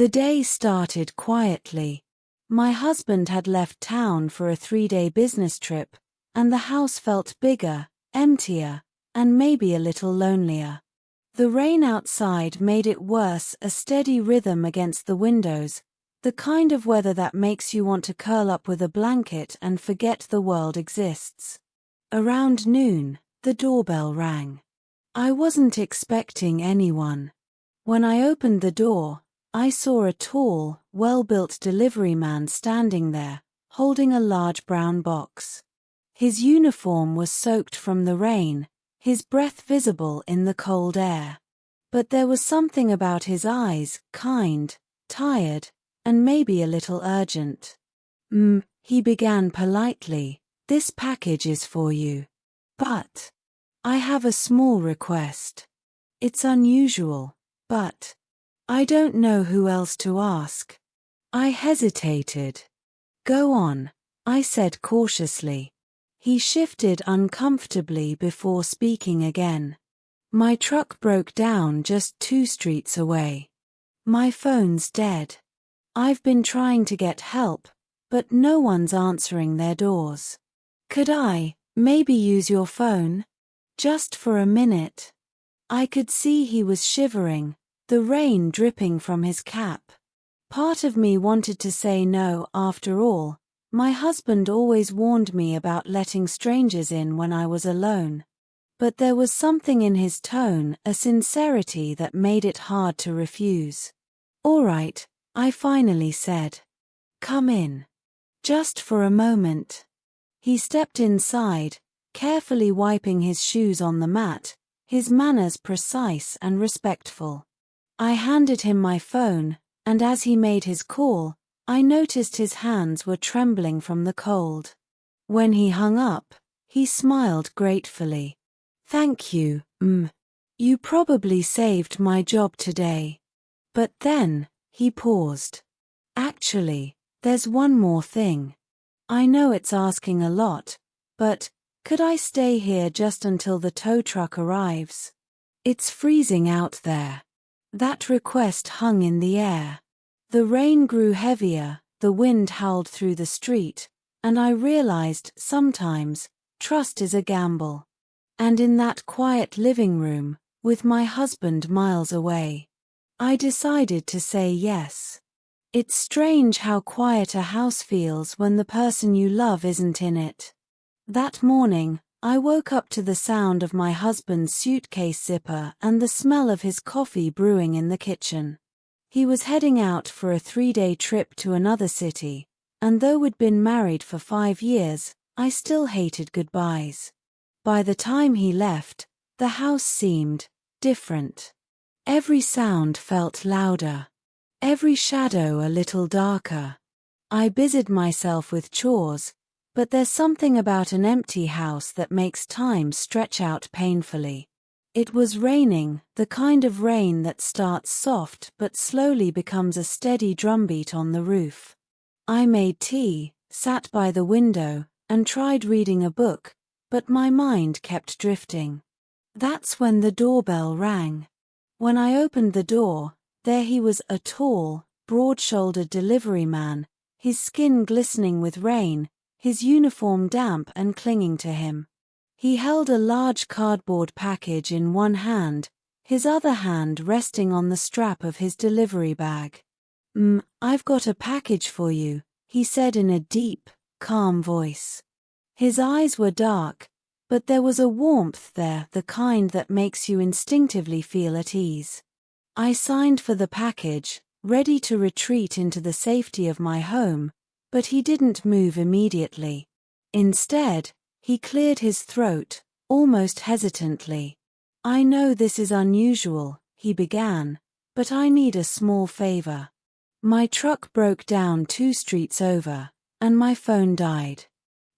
The day started quietly. My husband had left town for a 3-day business trip, and the house felt bigger, emptier, and maybe a little lonelier. The rain outside made it worse, a steady rhythm against the windows, the kind of weather that makes you want to curl up with a blanket and forget the world exists. Around noon, the doorbell rang. I wasn't expecting anyone. When I opened the door, I saw a tall, well-built delivery man standing there, holding a large brown box. His uniform was soaked from the rain, his breath visible in the cold air. But there was something about his eyes, kind, tired, and maybe a little urgent. He began politely, "This package is for you. But I have a small request. It's unusual, but I don't know who else to ask." I hesitated. "Go on," I said cautiously. He shifted uncomfortably before speaking again. "My truck broke down just 2 streets away. My phone's dead. I've been trying to get help, but no one's answering their doors. Could I, maybe use your phone? Just for a minute?" I could see he was shivering, the rain dripping from his cap. Part of me wanted to say no. After all, my husband always warned me about letting strangers in when I was alone. But there was something in his tone, a sincerity that made it hard to refuse. "All right," I finally said. "Come in. Just for a moment." He stepped inside, carefully wiping his shoes on the mat, his manners precise and respectful. I handed him my phone, and as he made his call, I noticed his hands were trembling from the cold. When he hung up, he smiled gratefully. "Thank you, You probably saved my job today." But then, he paused. "Actually, there's one more thing. I know it's asking a lot, but could I stay here just until the tow truck arrives? It's freezing out there." That request hung in the air. The rain grew heavier, the wind howled through the street, and I realized sometimes trust is a gamble. And in that quiet living room, with my husband miles away, I decided to say yes. It's strange how quiet a house feels when the person you love isn't in it. That morning, I woke up to the sound of my husband's suitcase zipper and the smell of his coffee brewing in the kitchen. He was heading out for a 3-day trip to another city, and though we'd been married for 5 years, I still hated goodbyes. By the time he left, the house seemed different. Every sound felt louder. Every shadow a little darker. I busied myself with chores, but there's something about an empty house that makes time stretch out painfully. It was raining, the kind of rain that starts soft but slowly becomes a steady drumbeat on the roof. I made tea, sat by the window, and tried reading a book, but my mind kept drifting. That's when the doorbell rang. When I opened the door, there he was, a tall, broad-shouldered delivery man, his skin glistening with rain, his uniform damp and clinging to him. He held a large cardboard package in one hand, his other hand resting on the strap of his delivery bag. "I've got a package for you," he said in a deep, calm voice. His eyes were dark, but there was a warmth there, the kind that makes you instinctively feel at ease. I signed for the package, ready to retreat into the safety of my home, but he didn't move immediately. Instead, he cleared his throat, almost hesitantly. "I know this is unusual," he began, "but I need a small favor. My truck broke down 2 streets over, and my phone died.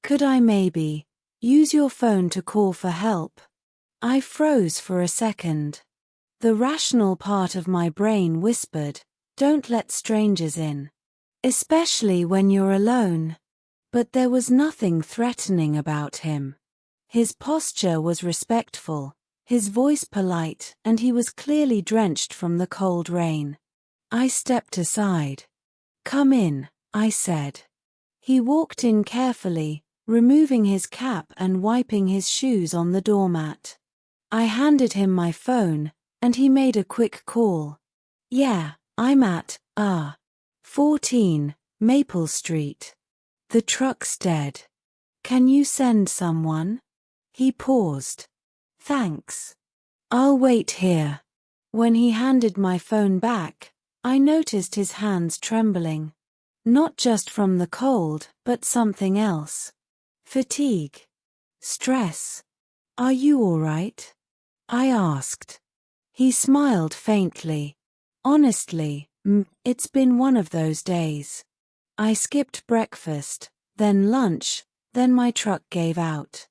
Could I maybe use your phone to call for help?" I froze for a second. The rational part of my brain whispered, "Don't let strangers in. Especially when you're alone." But there was nothing threatening about him. His posture was respectful, his voice polite, and he was clearly drenched from the cold rain. I stepped aside. "Come in," I said. He walked in carefully, removing his cap and wiping his shoes on the doormat. I handed him my phone, and he made a quick call. "Yeah, I'm at 14 Maple Street. The truck's dead. Can you send someone?" He paused. "Thanks. I'll wait here." When he handed my phone back, I noticed his hands trembling. Not just from the cold, but something else. Fatigue. Stress. "Are you all right?" I asked. He smiled faintly. "Honestly, it's been one of those days. I skipped breakfast, then lunch, then my truck gave out.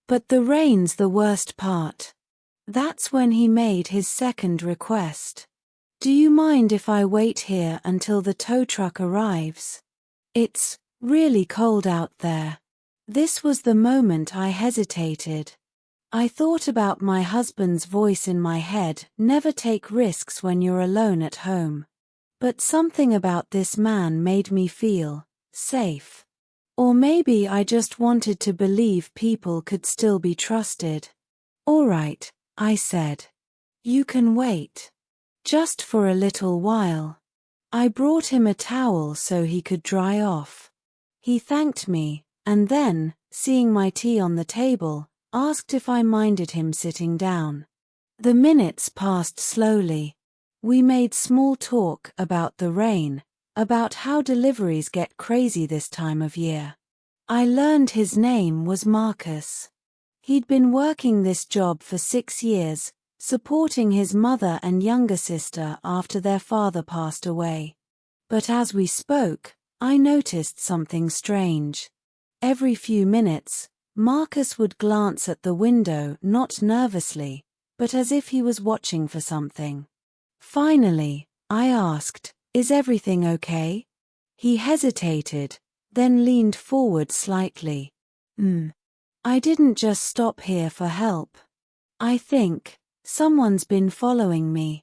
But the rain's the worst part." That's when he made his second request. "Do you mind if I wait here until the tow truck arrives? It's really cold out there." This was the moment I hesitated. I thought about my husband's voice in my head, "Never take risks when you're alone at home." But something about this man made me feel safe. Or maybe I just wanted to believe people could still be trusted. "All right," I said. "You can wait. Just for a little while." I brought him a towel so he could dry off. He thanked me, and then, seeing my tea on the table, asked if I minded him sitting down. The minutes passed slowly. We made small talk about the rain, about how deliveries get crazy this time of year. I learned his name was Marcus. He'd been working this job for 6 years, supporting his mother and younger sister after their father passed away. But as we spoke, I noticed something strange. Every few minutes, Marcus would glance at the window, not nervously, but as if he was watching for something. Finally, I asked, "Is everything okay?" He hesitated, then leaned forward slightly. I didn't just stop here for help. I think someone's been following me."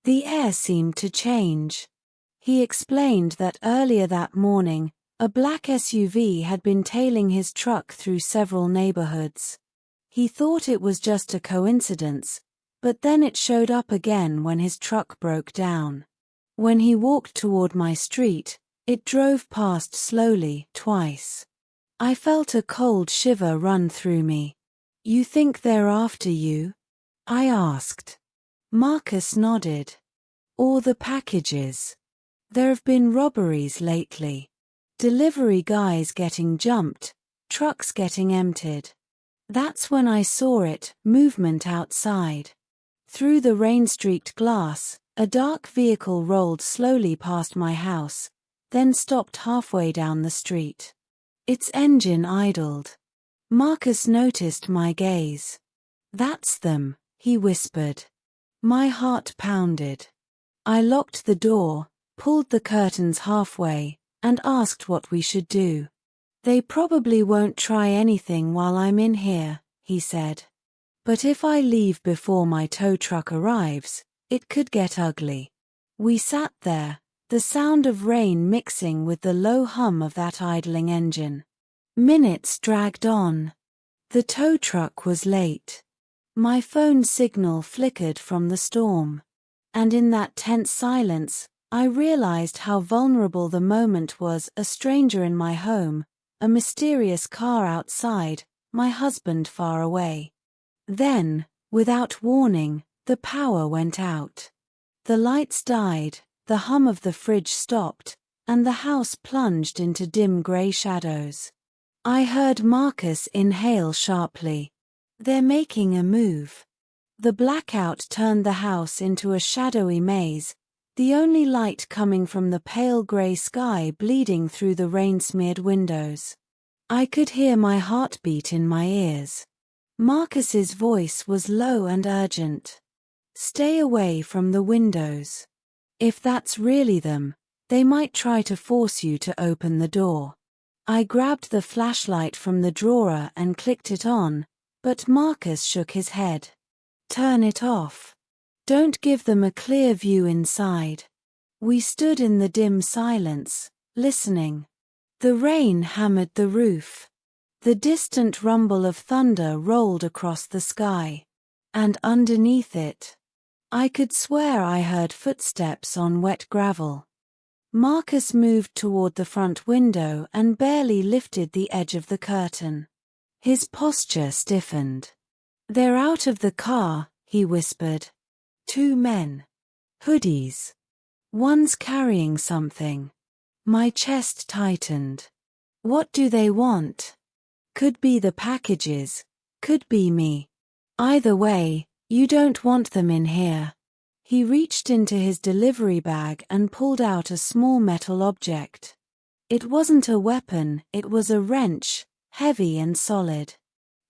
The air seemed to change. He explained that earlier that morning, a black SUV had been tailing his truck through several neighborhoods. He thought it was just a coincidence, but then it showed up again when his truck broke down. When he walked toward my street, it drove past slowly, twice. I felt a cold shiver run through me. "You think they're after you?" I asked. Marcus nodded. "Or the packages. There have been robberies lately. Delivery guys getting jumped, trucks getting emptied." That's when I saw it, movement outside. Through the rain-streaked glass, a dark vehicle rolled slowly past my house, then stopped halfway down the street. Its engine idled. Marcus noticed my gaze. "That's them," he whispered. My heart pounded. I locked the door, pulled the curtains halfway, and asked what we should do. "They probably won't try anything while I'm in here," he said. "But if I leave before my tow truck arrives, it could get ugly." We sat there, the sound of rain mixing with the low hum of that idling engine. Minutes dragged on. The tow truck was late. My phone signal flickered from the storm. And in that tense silence, I realized how vulnerable the moment was: a stranger in my home, a mysterious car outside, my husband far away. Then, without warning, the power went out. The lights died, the hum of the fridge stopped, and the house plunged into dim gray shadows. I heard Marcus inhale sharply. "They're making a move." The blackout turned the house into a shadowy maze, the only light coming from the pale gray sky bleeding through the rain-smeared windows. I could hear my heartbeat in my ears. Marcus's voice was low and urgent. "Stay away from the windows. If that's really them, they might try to force you to open the door." I grabbed the flashlight from the drawer and clicked it on, but Marcus shook his head. "Turn it off. Don't give them a clear view inside." We stood in the dim silence, listening. The rain hammered the roof. The distant rumble of thunder rolled across the sky. And underneath it, I could swear I heard footsteps on wet gravel. Marcus moved toward the front window and barely lifted the edge of the curtain. His posture stiffened. "They're out of the car," he whispered. "Two men. Hoodies. One's carrying something." My chest tightened. What do they want? Could be the packages, could be me. Either way, you don't want them in here. He reached into his delivery bag and pulled out a small metal object. It wasn't a weapon, it was a wrench, heavy and solid.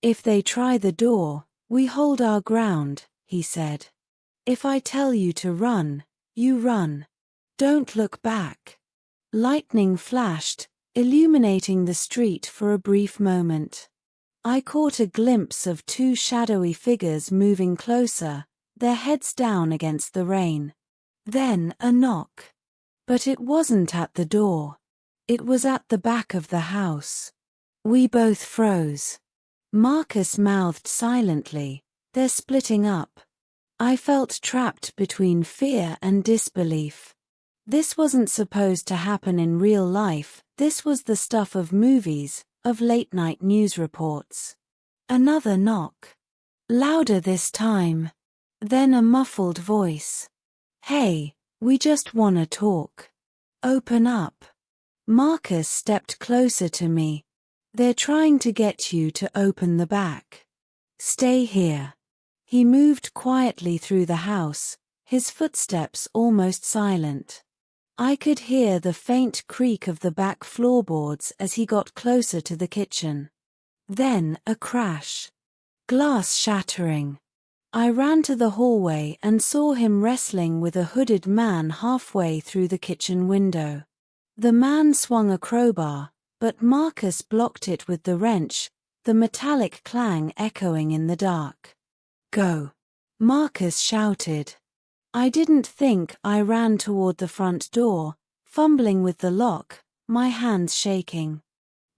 "If they try the door, we hold our ground," he said. "If I tell you to run, you run. Don't look back." Lightning flashed, illuminating the street for a brief moment. I caught a glimpse of two shadowy figures moving closer, their heads down against the rain. Then a knock. But it wasn't at the door. It was at the back of the house. We both froze. Marcus mouthed silently, "They're splitting up." I felt trapped between fear and disbelief. This wasn't supposed to happen in real life, this was the stuff of movies, of late-night news reports. Another knock. Louder this time. Then a muffled voice. "Hey, we just wanna talk. Open up." Marcus stepped closer to me. "They're trying to get you to open the back. Stay here." He moved quietly through the house, his footsteps almost silent. I could hear the faint creak of the back floorboards as he got closer to the kitchen. Then a crash. Glass shattering. I ran to the hallway and saw him wrestling with a hooded man halfway through the kitchen window. The man swung a crowbar, but Marcus blocked it with the wrench, the metallic clang echoing in the dark. "Go!" Marcus shouted. I didn't think. I ran toward the front door, fumbling with the lock, my hands shaking.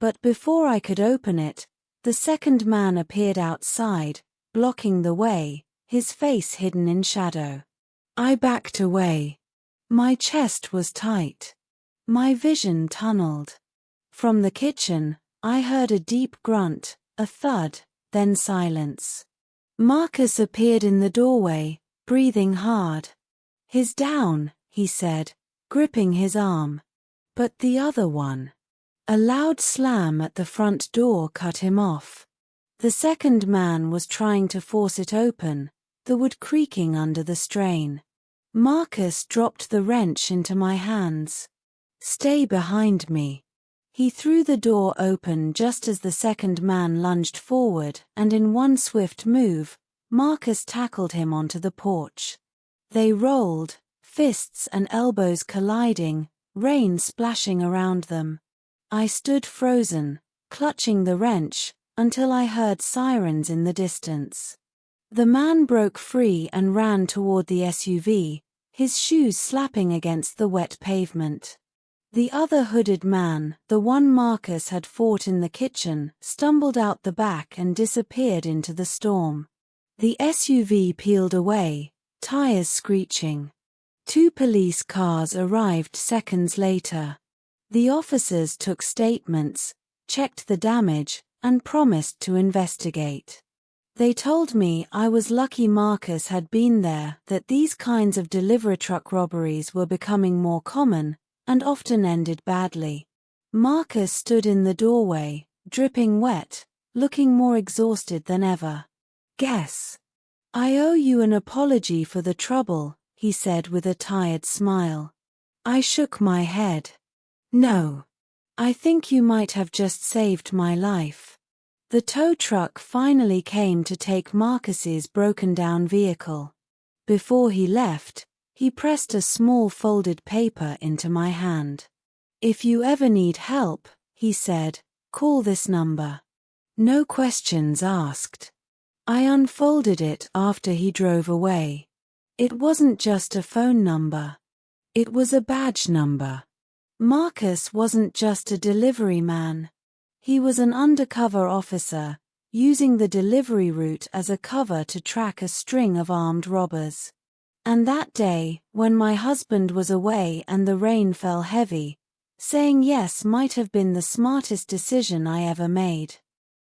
But before I could open it, the second man appeared outside, blocking the way, his face hidden in shadow. I backed away. My chest was tight. My vision tunneled. From the kitchen, I heard a deep grunt, a thud, then silence. Marcus appeared in the doorway, breathing hard. "He's down," he said, gripping his arm. But the other one. A loud slam at the front door cut him off. The second man was trying to force it open, the wood creaking under the strain. Marcus dropped the wrench into my hands. "Stay behind me." He threw the door open just as the second man lunged forward, and in one swift move, Marcus tackled him onto the porch. They rolled, fists and elbows colliding, rain splashing around them. I stood frozen, clutching the wrench, until I heard sirens in the distance. The man broke free and ran toward the SUV, his shoes slapping against the wet pavement. The other hooded man, the one Marcus had fought in the kitchen, stumbled out the back and disappeared into the storm. The SUV peeled away, tires screeching. Two police cars arrived seconds later. The officers took statements, checked the damage, and promised to investigate. They told me I was lucky Marcus had been there, that these kinds of delivery truck robberies were becoming more common, and often ended badly. Marcus stood in the doorway, dripping wet, looking more exhausted than ever. "Guess. I owe you an apology for the trouble," he said with a tired smile. I shook my head. "No. I think you might have just saved my life." The tow truck finally came to take Marcus's broken-down vehicle. Before he left, he pressed a small folded paper into my hand. "If you ever need help," he said, "call this number. No questions asked." I unfolded it after he drove away. It wasn't just a phone number. It was a badge number. Marcus wasn't just a delivery man. He was an undercover officer, using the delivery route as a cover to track a string of armed robbers. And that day, when my husband was away and the rain fell heavy, saying yes might have been the smartest decision I ever made.